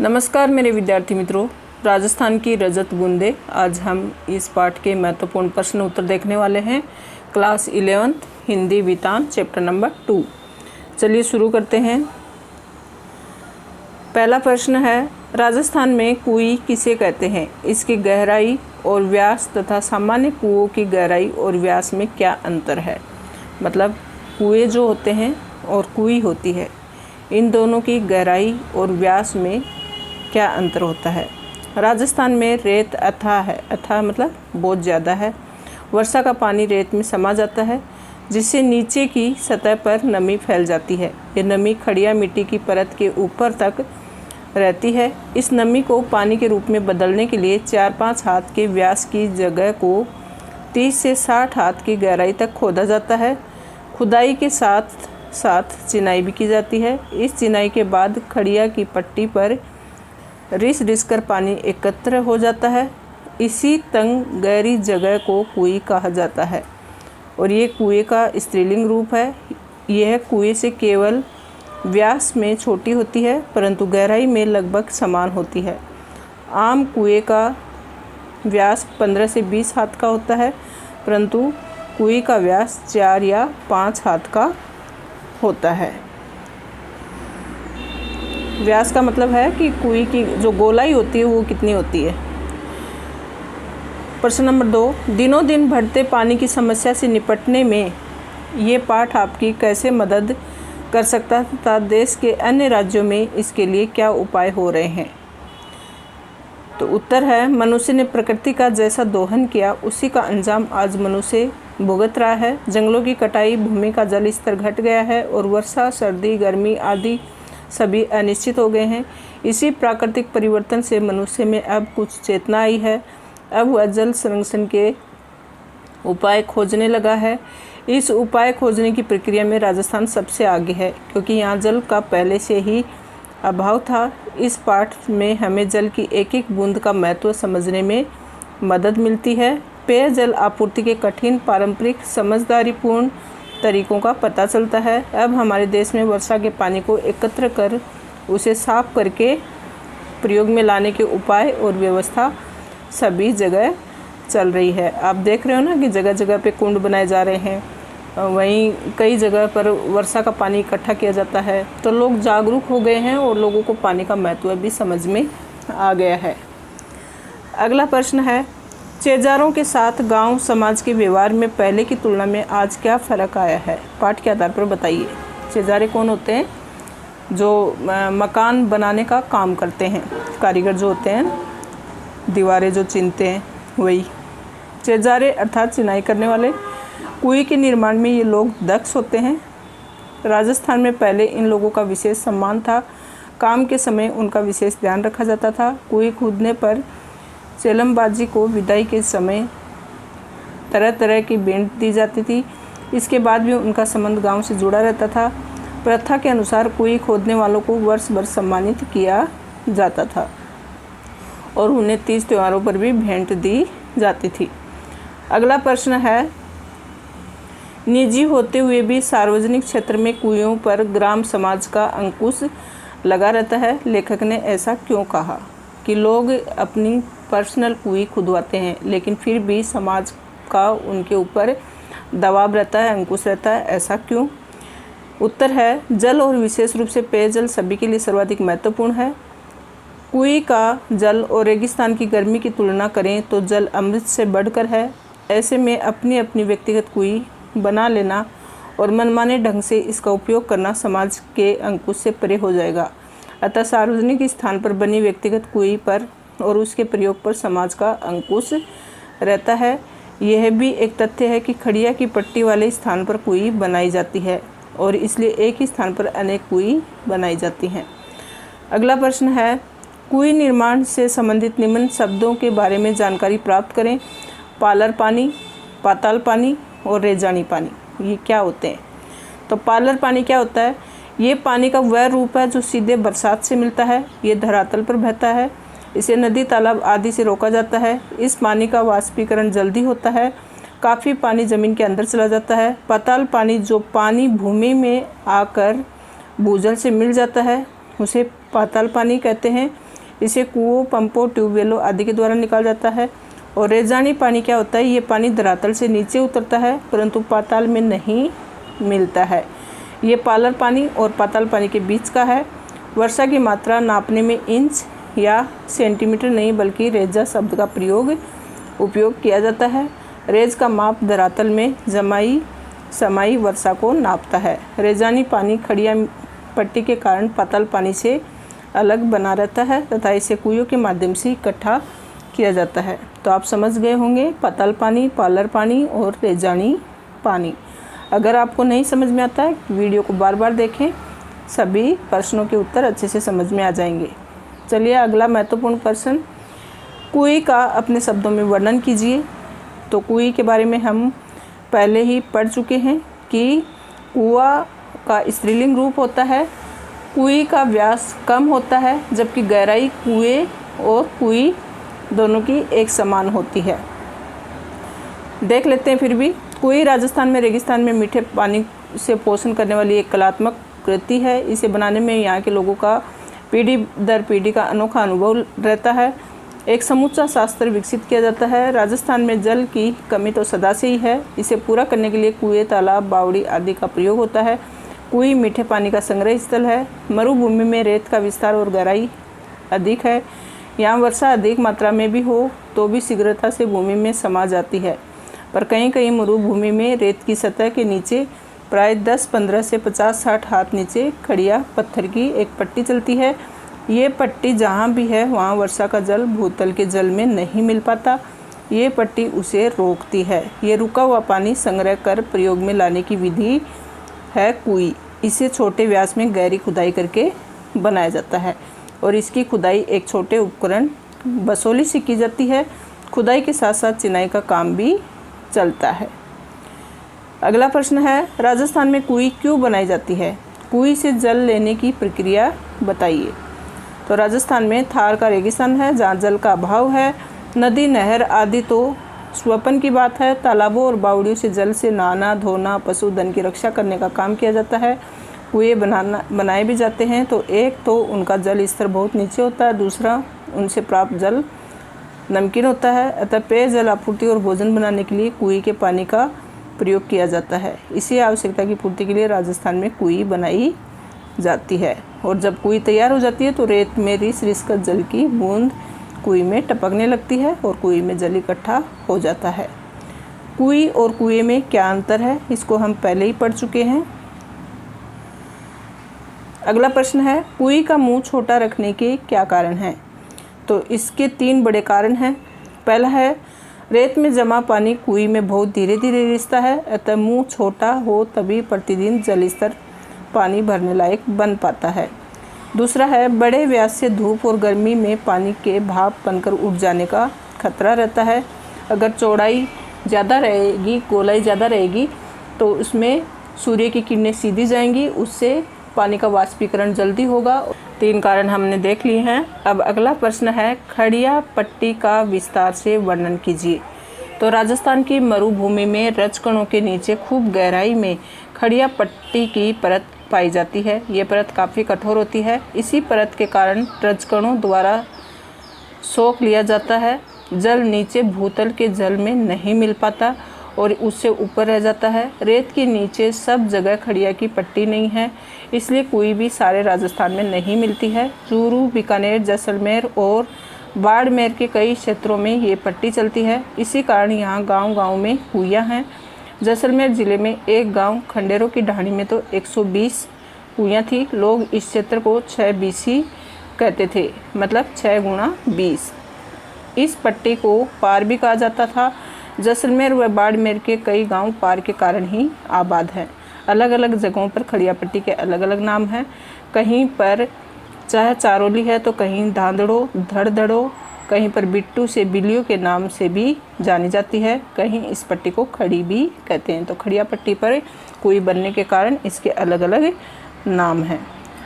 नमस्कार मेरे विद्यार्थी मित्रों, राजस्थान की रजत बूंदे। आज हम इस पाठ के महत्वपूर्ण प्रश्न उत्तर देखने वाले हैं। Class 11th Hindi Vitan chapter number 2। चलिए शुरू करते हैं। पहला प्रश्न है, राजस्थान में कुएं किसे कहते हैं? इसकी गहराई और व्यास तथा सामान्य कुओं की गहराई और व्यास में क्या अंतर है? मतलब कुएं जो होते हैं और कुएं होती है, इन दोनों की गहराई और व्यास में क्या अंतर होता है? राजस्थान में रेत अथाह है। अथाह मतलब बहुत ज़्यादा है। वर्षा का पानी रेत में समा जाता है, जिससे नीचे की सतह पर नमी फैल जाती है। ये नमी खड़िया मिट्टी की परत के ऊपर तक रहती है। इस नमी को पानी के रूप में बदलने के लिए 4-5 हाथ के व्यास की जगह को 30 से 60 हाथ की गहराई तक खोदा जाता है। खुदाई के साथ साथ चिनाई भी की जाती है। इस चिनाई के बाद खड़िया की पट्टी पर रिस कर पानी एकत्र हो जाता है। इसी तंग गहरी जगह को कुएं कहा जाता है और ये कुएं का स्त्रीलिंग रूप है। यह कुएं से केवल व्यास में छोटी होती है, परंतु गहराई में लगभग समान होती है। आम कुएं का व्यास 15 से 20 हाथ का होता है, परंतु कुएं का व्यास 4 या 5 हाथ का होता है। व्यास का मतलब है कि कुएं की जो गोलाई होती है वो कितनी होती है। प्रश्न नंबर 2, दिनों दिन बढ़ते पानी की समस्या से निपटने में ये पाठ आपकी कैसे मदद कर सकता है तथा देश के अन्य राज्यों में इसके लिए क्या उपाय हो रहे हैं? तो उत्तर है, मनुष्य ने प्रकृति का जैसा दोहन किया उसी का अंजाम आज मनुष्य भुगत रहा है। जंगलों की कटाई, भूमि का जल स्तर घट गया है और वर्षा, सर्दी, गर्मी आदि सभी अनिश्चित हो गए हैं। इसी प्राकृतिक परिवर्तन से मनुष्य में अब कुछ चेतना आई है। अब वह जल संरक्षण के उपाय खोजने लगा है। इस उपाय खोजने की प्रक्रिया में राजस्थान सबसे आगे है, क्योंकि यहाँ जल का पहले से ही अभाव था। इस पाठ में हमें जल की एक एक बूंद का महत्व समझने में मदद मिलती है। पेयजल आपूर्ति के कठिन, पारंपरिक, समझदारीपूर्ण तरीकों का पता चलता है। अब हमारे देश में वर्षा के पानी को एकत्र कर उसे साफ करके प्रयोग में लाने के उपाय और व्यवस्था सभी जगह चल रही है। आप देख रहे हो ना कि जगह जगह पे कुंड बनाए जा रहे हैं, वहीं कई जगह पर वर्षा का पानी इकट्ठा किया जाता है। तो लोग जागरूक हो गए हैं और लोगों को पानी का महत्व भी समझ में आ गया है। अगला प्रश्न है, चेजारों के साथ गांव समाज के व्यवहार में पहले की तुलना में आज क्या फ़र्क आया है? पाठ के आधार पर बताइए। चेजारे कौन होते हैं? जो मकान बनाने का काम करते हैं, कारीगर जो होते हैं, दीवारें जो चिनते हैं, वही चेजारे अर्थात चिनाई करने वाले। कुएं के निर्माण में ये लोग दक्ष होते हैं। राजस्थान में पहले इन लोगों का विशेष सम्मान था। काम के समय उनका विशेष ध्यान रखा जाता था। कुएं खोदने पर चेलमबाजी को विदाई के समय तरह तरह की भेंट दी जाती थी। इसके बाद भी उनका संबंध गांव से जुड़ा रहता था। प्रथा के अनुसार कुएं खोदने वालों को वर्ष भर सम्मानित किया जाता था और उन्हें तीज त्योहारों पर भी भेंट दी जाती थी। अगला प्रश्न है, निजी होते हुए भी सार्वजनिक क्षेत्र में कुएं पर ग्राम समाज का अंकुश लगा रहता है। लेखक ने ऐसा क्यों कहा कि लोग अपनी पर्सनल कुएं खुदवाते हैं, लेकिन फिर भी समाज का उनके ऊपर दबाव रहता है, अंकुश रहता है? ऐसा क्यों? उत्तर है, जल और विशेष रूप से पेयजल सभी के लिए सर्वाधिक महत्वपूर्ण है। कुएं का जल और रेगिस्तान की गर्मी की तुलना करें तो जल अमृत से बढ़कर है। ऐसे में अपनी अपनी व्यक्तिगत कुएं बना लेना और मनमाने ढंग से इसका उपयोग करना समाज के अंकुश से परे हो जाएगा। अतः सार्वजनिक स्थान पर बनी व्यक्तिगत कुएं पर और उसके प्रयोग पर समाज का अंकुश रहता है। यह भी एक तथ्य है कि खड़िया की पट्टी वाले स्थान पर कुएं बनाई जाती है और इसलिए एक ही स्थान पर अनेक कुएं बनाई जाती हैं। अगला प्रश्न है, कुएं निर्माण से संबंधित निम्न शब्दों के बारे में जानकारी प्राप्त करें। पालर पानी, पाताल पानी और रेजानी पानी, ये क्या होते हैं? तो पालर पानी क्या होता है? ये पानी का वह रूप है जो सीधे बरसात से मिलता है। ये धरातल पर बहता है। इसे नदी, तालाब आदि से रोका जाता है। इस पानी का वाष्पीकरण जल्दी होता है। काफ़ी पानी ज़मीन के अंदर चला जाता है। पाताल पानी, जो पानी भूमि में आकर भूजल से मिल जाता है, उसे पाताल पानी कहते हैं। इसे कुओं, पंपों, ट्यूबवेलों आदि के द्वारा निकाला जाता है। और रेजानी पानी क्या होता है? ये पानी धरातल से नीचे उतरता है परंतु पाताल में नहीं मिलता है। ये पालर पानी और पाताल पानी के बीच का है। वर्षा की मात्रा नापने में इंच या सेंटीमीटर नहीं बल्कि रेजा शब्द का उपयोग किया जाता है। रेज का माप धरातल में समाई वर्षा को नापता है। रेजानी पानी खड़िया पट्टी के कारण पाताल पानी से अलग बना रहता है तथा इसे कुइयों के माध्यम से इकट्ठा किया जाता है। तो आप समझ गए होंगे पाताल पानी, पालर पानी और रेजानी पानी। अगर आपको नहीं समझ में आता है वीडियो को बार बार देखें, सभी प्रश्नों के उत्तर अच्छे से समझ में आ जाएंगे। चलिए अगला महत्वपूर्ण प्रश्न, कुएं का अपने शब्दों में वर्णन कीजिए। तो कुएं के बारे में हम पहले ही पढ़ चुके हैं कि कुआं का स्त्रीलिंग रूप होता है। कुएं का व्यास कम होता है जबकि गहराई कुएं और कुई दोनों की एक समान होती है। देख लेते हैं फिर भी। कुएं राजस्थान में रेगिस्तान में मीठे पानी से पोषण करने वाली एक कलात्मक कृति है। इसे बनाने में यहाँ के लोगों का पीढ़ी दर पीढ़ी का अनोखा अनुभव रहता है। एक समूचा शास्त्र विकसित किया जाता है। राजस्थान में जल की कमी तो सदा से ही है। इसे पूरा करने के लिए कुएं, तालाब, बावड़ी आदि का प्रयोग होता है। कुएं मीठे पानी का संग्रह स्थल है। मरुभूमि में रेत का विस्तार और गहराई अधिक है। यहाँ वर्षा अधिक मात्रा में भी हो तो भी शीघ्रता से भूमि में समा जाती है, पर कहीं कहीं मरुभूमि में रेत की सतह के नीचे प्राय 10-15 से 50-60 हाथ नीचे खड़िया पत्थर की एक पट्टी चलती है। ये पट्टी जहाँ भी है वहाँ वर्षा का जल भूतल के जल में नहीं मिल पाता। ये पट्टी उसे रोकती है। ये रुका हुआ पानी संग्रह कर प्रयोग में लाने की विधि है कुई। इसे छोटे व्यास में गहरी खुदाई करके बनाया जाता है और इसकी खुदाई एक छोटे उपकरण बसोली से की जाती है। खुदाई के साथ साथ चिनाई का काम भी चलता है। अगला प्रश्न है, राजस्थान में कुई क्यों बनाई जाती है? कुई से जल लेने की प्रक्रिया बताइए। तो राजस्थान में थार का रेगिस्तान है जहाँ जल का अभाव है। नदी, नहर आदि तो स्वपन की बात है। तालाबों और बावड़ियों से जल से नहाना, धोना, पशुधन की रक्षा करने का काम किया जाता है। कुएं बनाए भी जाते हैं। तो एक तो उनका जल स्तर बहुत नीचे होता है, दूसरा उनसे प्राप्त जल नमकीन होता है। अतः पेयजल आपूर्ति और भोजन बनाने के लिए कुएं के पानी का प्रयोग किया जाता है। इसी आवश्यकता की पूर्ति के लिए राजस्थान में कुएं बनाई जाती है। और जब कुएं तैयार हो जाती है तो रेत में रिस कर जल की बूंद कुएं में टपकने लगती है और कुएं में जल इकट्ठा हो जाता है। कुएं और कुएं में क्या अंतर है, इसको हम पहले ही पढ़ चुके हैं। अगला प्रश्न है, कुएं का मुंह छोटा रखने के क्या कारण हैं? तो इसके 3 बड़े कारण हैं। पहला है, रेत में जमा पानी कुएं में बहुत धीरे धीरे रिसता है, अतः मुंह छोटा हो तभी प्रतिदिन जल स्तर पानी भरने लायक बन पाता है। दूसरा है, बड़े व्यास से धूप और गर्मी में पानी के भाप बनकर उठ जाने का खतरा रहता है। अगर चौड़ाई ज़्यादा रहेगी, गोलाई ज़्यादा रहेगी तो उसमें सूर्य की किरणें सीधी जाएंगी, उससे पानी का वाष्पीकरण जल्दी होगा। 3 कारण हमने देख लिए हैं। अब अगला प्रश्न है, खड़िया पट्टी का विस्तार से वर्णन कीजिए। तो राजस्थान की मरुभूमि में रजकणों के नीचे खूब गहराई में खड़िया पट्टी की परत पाई जाती है। ये परत काफ़ी कठोर होती है। इसी परत के कारण रजकणों द्वारा सोख लिया जाता है। जल नीचे भूतल के जल में नहीं मिल पाता और उससे ऊपर रह जाता है। रेत के नीचे सब जगह खड़िया की पट्टी नहीं है, इसलिए कोई भी सारे राजस्थान में नहीं मिलती है। चूरू, बीकानेर, जैसलमेर और बाड़मेर के कई क्षेत्रों में ये पट्टी चलती है। इसी कारण यहाँ गांव-गांव में कुइयाँ हैं। जैसलमेर ज़िले में एक गांव खंडेरों की ढाणी में तो 120 कुइयाँ थी। लोग इस क्षेत्र को 6 BC कहते थे, मतलब 6 गुणा 20। इस पट्टी को पार भी कहा जाता था। जैसलमेर व बाड़मेर के कई गांव पार के कारण ही आबाद हैं। अलग अलग जगहों पर खड़िया पट्टी के अलग अलग नाम हैं। कहीं पर चाहे चारोली है तो कहीं धांधड़ो, धड़धड़ो, कहीं पर बिट्टू से बिल्लियों के नाम से भी जानी जाती है। कहीं इस पट्टी को खड़ी भी कहते हैं। तो खड़िया पट्टी पर कुएं बनने के कारण इसके अलग अलग नाम हैं।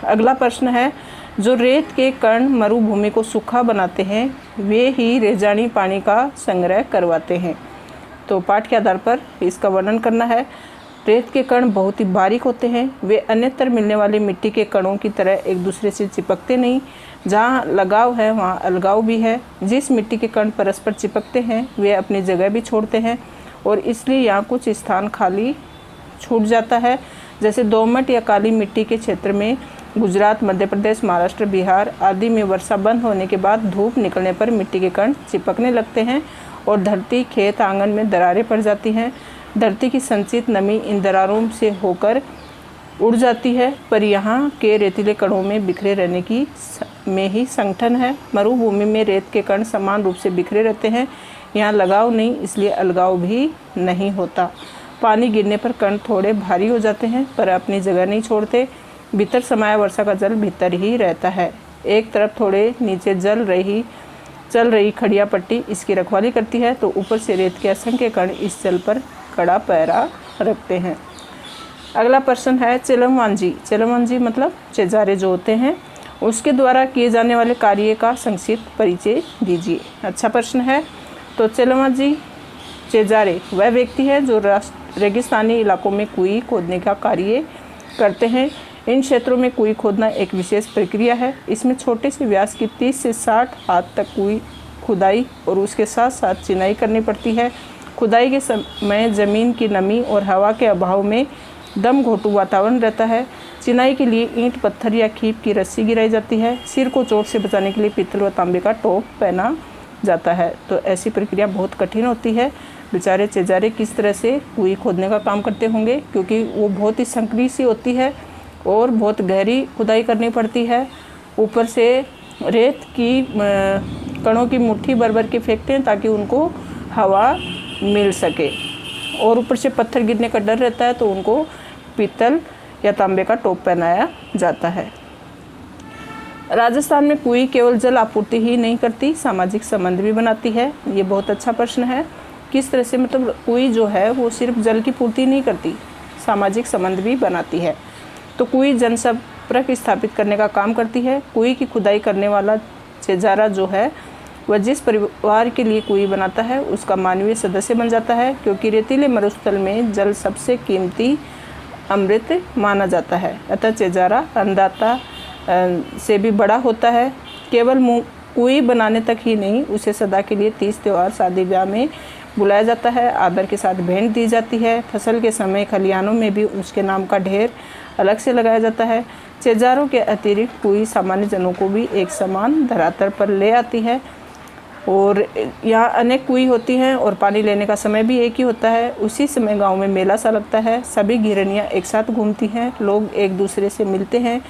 अगला प्रश्न है, जो रेत के कण मरुभूमि को सूखा बनाते हैं वे ही रेजानी पानी का संग्रह करवाते हैं। तो पाठ के आधार पर इसका वर्णन करना है। रेत के कण बहुत ही बारीक होते हैं। वे अन्यत्र मिलने वाली मिट्टी के कणों की तरह एक दूसरे से चिपकते नहीं। जहाँ लगाव है वहाँ अलगाव भी है। जिस मिट्टी के कण परस्पर चिपकते हैं वे अपनी जगह भी छोड़ते हैं और इसलिए यहाँ कुछ स्थान खाली छूट जाता है। जैसे दोमट या काली मिट्टी के क्षेत्र में गुजरात, मध्य प्रदेश, महाराष्ट्र, बिहार आदि में वर्षा बंद होने के बाद धूप निकलने पर मिट्टी के कण चिपकने लगते हैं और धरती, खेत, आंगन में दरारें पड़ जाती हैं। धरती की संचित नमी इन दरारों से होकर उड़ जाती है, पर यहाँ के रेतीले कणों में बिखरे रहने की में ही संगठन है। मरुभूमि में रेत के कण समान रूप से बिखरे रहते हैं, यहाँ लगाव नहीं, इसलिए अलगाव भी नहीं होता। पानी गिरने पर कण थोड़े भारी हो जाते हैं पर अपनी जगह नहीं छोड़ते। भीतर समाया वर्षा का जल भीतर ही रहता है। एक तरफ थोड़े नीचे चल रही खड़िया पट्टी इसकी रखवाली करती है तो ऊपर से रेत के असंख्य कण इस जल पर कड़ा पहरा रखते हैं। अगला प्रश्न है चेलमवांजी। चेलमवांजी मतलब चेजारे जो होते हैं उसके द्वारा किए जाने वाले कार्य का संक्षिप्त परिचय दीजिए। अच्छा प्रश्न है। तो चेलमवांजी चेजारे वह व्यक्ति है जो रेगिस्तानी इलाकों में कुएं खोदने का कार्य करते हैं। इन क्षेत्रों में कुएं खोदना एक विशेष प्रक्रिया है। इसमें छोटे से व्यास की 30 से 60 हाथ तक कुएं खुदाई और उसके साथ साथ चिनाई करनी पड़ती है। खुदाई के समय ज़मीन की नमी और हवा के अभाव में दम घोटू वातावरण रहता है। चिनाई के लिए ईंट, पत्थर या खीप की रस्सी गिराई जाती है। सिर को चोट से बचाने के लिए पीतल व तांबे का टोप पहना जाता है। तो ऐसी प्रक्रिया बहुत कठिन होती है। बेचारे चेजारे किस तरह से कुएं खोदने का काम करते होंगे, क्योंकि वो बहुत ही संकरी सी होती है और बहुत गहरी खुदाई करनी पड़ती है। ऊपर से रेत की कणों की मुट्ठी भर के फेंकते हैं ताकि उनको हवा मिल सके और ऊपर से पत्थर गिरने का डर रहता है तो उनको पीतल या तांबे का टोप पहनाया जाता है। राजस्थान में कुएं केवल जल आपूर्ति ही नहीं करती, सामाजिक संबंध भी बनाती है। ये बहुत अच्छा प्रश्न है। किस तरह से, मतलब कुएं जो है वो सिर्फ जल की पूर्ति नहीं करती, सामाजिक संबंध भी बनाती है। तो कुएं जनसंपर्क स्थापित करने का काम करती है। कुएं की खुदाई करने वाला चेजारा जो है वह जिस परिवार के लिए कुएं बनाता है उसका मानवीय सदस्य बन जाता है, क्योंकि रेतीले मरुस्थल में जल सबसे कीमती अमृत माना जाता है। अतः चेजारा अन्नदाता से भी बड़ा होता है। केवल कुएं बनाने तक ही नहीं, उसे सदा के लिए 30 त्यौहार, शादी ब्याह में बुलाया जाता है। आदर के साथ भेंट दी जाती है। फसल के समय खलिहानों में भी उसके नाम का ढेर अलग से लगाया जाता है। चेजारों के अतिरिक्त कुएं सामान्य जनों को भी एक समान धरातल पर ले आती है और यहाँ अनेक कुएं होती हैं और पानी लेने का समय भी एक ही होता है। उसी समय गांव में मेला सा लगता है। सभी घिरनियाँ एक साथ घूमती हैं, लोग एक दूसरे से मिलते हैं।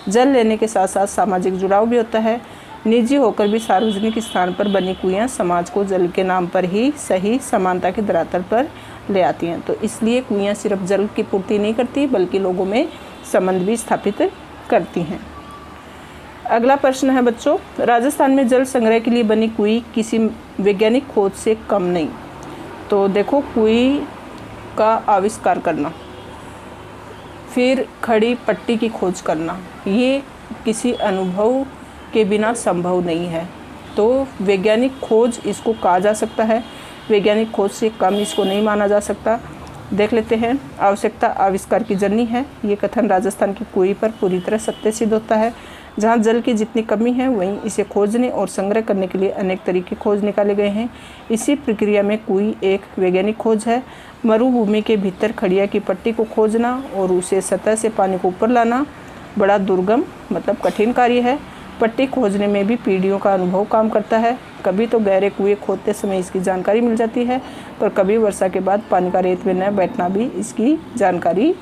जल लेने के साथ साथ सामाजिक जुड़ाव भी होता है। निजी होकर भी सार्वजनिक स्थान पर बनी कुएं समाज को जल के नाम पर ही सही समानता की धरातल पर ले आती हैं। तो इसलिए कुएं सिर्फ जल की पूर्ति नहीं करती बल्कि लोगों में संबंध भी स्थापित करती हैं। अगला प्रश्न है बच्चों, राजस्थान में जल संग्रह के लिए बनी कुएं किसी वैज्ञानिक खोज से कम नहीं। तो देखो, कुएं का आविष्कार करना, फिर खड़ी पट्टी की खोज करना, ये किसी अनुभव के बिना संभव नहीं है। तो वैज्ञानिक खोज इसको कहा जा सकता है, वैज्ञानिक खोज से कम इसको नहीं माना जा सकता। देख लेते हैं। आवश्यकता आविष्कार की जननी है, ये कथन राजस्थान की कुएं पर पूरी तरह सत्य सिद्ध होता है। जहाँ जल की जितनी कमी है वहीं इसे खोजने और संग्रह करने के लिए अनेक तरीके खोज निकाले गए हैं। इसी प्रक्रिया में कुएं एक वैज्ञानिक खोज है। मरुभूमि के भीतर खड़िया की पट्टी को खोजना और उसे सतह से पानी को ऊपर लाना बड़ा दुर्गम, मतलब कठिन कार्य है। पट्टी खोजने में भी पीढ़ियों का अनुभव काम करता है। कभी तो गहरे कुएं खोदते समय इसकी जानकारी मिल जाती है, पर कभी वर्षा के बाद पानी का रेत में न बैठना भी इसकी जानकारी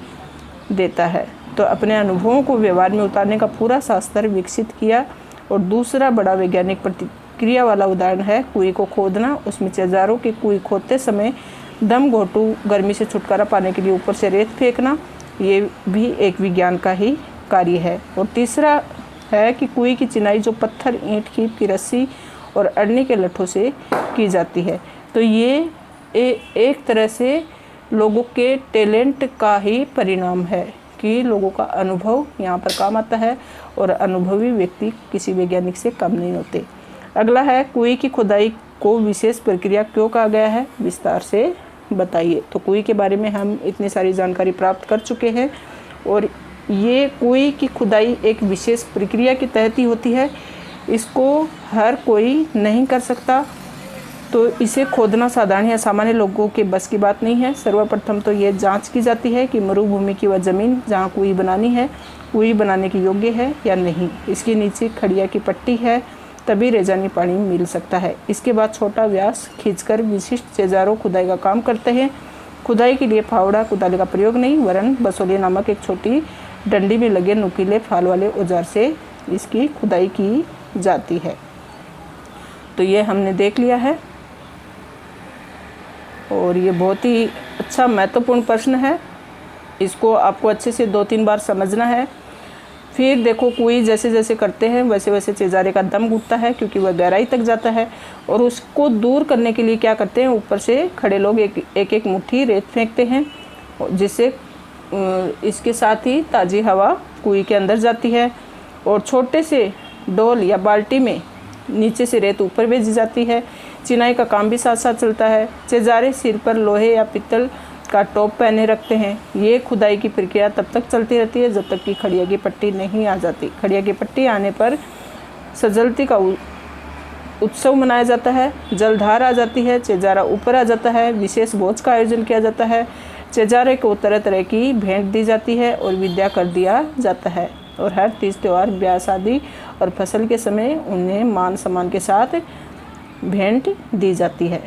देता है। तो अपने अनुभवों को व्यवहार में उतारने का पूरा शास्त्र विकसित किया। और दूसरा बड़ा वैज्ञानिक प्रतिक्रिया वाला उदाहरण है कुएं को खोदना। उसमें चेजारों की कुएं खोदते समय दम घोटू गर्मी से छुटकारा पाने के लिए ऊपर से रेत फेंकना, ये भी एक विज्ञान का ही कार्य है। और तीसरा है कि कुएं की चिनाई जो पत्थर, ईंट, खीप की रस्सी और अरनी के लट्ठों से की जाती है। तो ये एक तरह से लोगों के टैलेंट का ही परिणाम है कि लोगों का अनुभव यहाँ पर काम आता है और अनुभवी व्यक्ति किसी वैज्ञानिक से कम नहीं होते। अगला है, कुएं की खुदाई को विशेष प्रक्रिया क्यों कहा गया है, विस्तार से बताइए। तो कुएं के बारे में हम इतनी सारी जानकारी प्राप्त कर चुके हैं और ये कुएं की खुदाई एक विशेष प्रक्रिया के तहत ही होती है। इसको हर कोई नहीं कर सकता, तो इसे खोदना साधारण या सामान्य लोगों के बस की बात नहीं है। सर्वप्रथम तो ये जांच की जाती है कि मरुभूमि की वह ज़मीन जहाँ कुएं बनानी है, कुएं बनाने के योग्य है या नहीं। इसके नीचे खड़िया की पट्टी है, तभी रेजानी पानी मिल सकता है। इसके बाद छोटा व्यास खींचकर विशिष्ट औजारों खुदाई का काम करते हैं। खुदाई के लिए फावड़ा कुदाले का प्रयोग नहीं, वरन बसोली नामक एक छोटी डंडी में लगे नुकीले फाल वाले औजार से इसकी खुदाई की जाती है। तो ये हमने देख लिया है और ये बहुत ही अच्छा महत्वपूर्ण प्रश्न है। इसको आपको अच्छे से 2-3 बार समझना है। फिर देखो कुएं जैसे जैसे करते हैं वैसे वैसे चिजारे का दम घुटता है, क्योंकि वह गहराई तक जाता है। और उसको दूर करने के लिए क्या करते हैं, ऊपर से खड़े लोग एक मुट्ठी रेत फेंकते हैं, जिससे इसके साथ ही ताज़ी हवा कुएं के अंदर जाती है। और छोटे से डोल या बाल्टी में नीचे से रेत ऊपर भेजी जाती है। चिनाई का काम भी साथ साथ चलता है। चिजारे सिर पर लोहे या पित्तल का टॉप पहने रखते हैं। ये खुदाई की प्रक्रिया तब तक चलती रहती है जब तक कि खड़िया की पट्टी नहीं आ जाती। खड़िया की पट्टी आने पर सजलती का उत्सव मनाया जाता है। जलधार आ जाती है, चिजारा ऊपर आ जाता है। विशेष भोज का आयोजन किया जाता है। चिजारे को तरह तरह की भेंट दी जाती है और विद्या कर दिया जाता है। और हर तीज त्यौहार, ब्याह शादी और फसल के समय उन्हें मान सम्मान के साथ भेंट दी जाती है।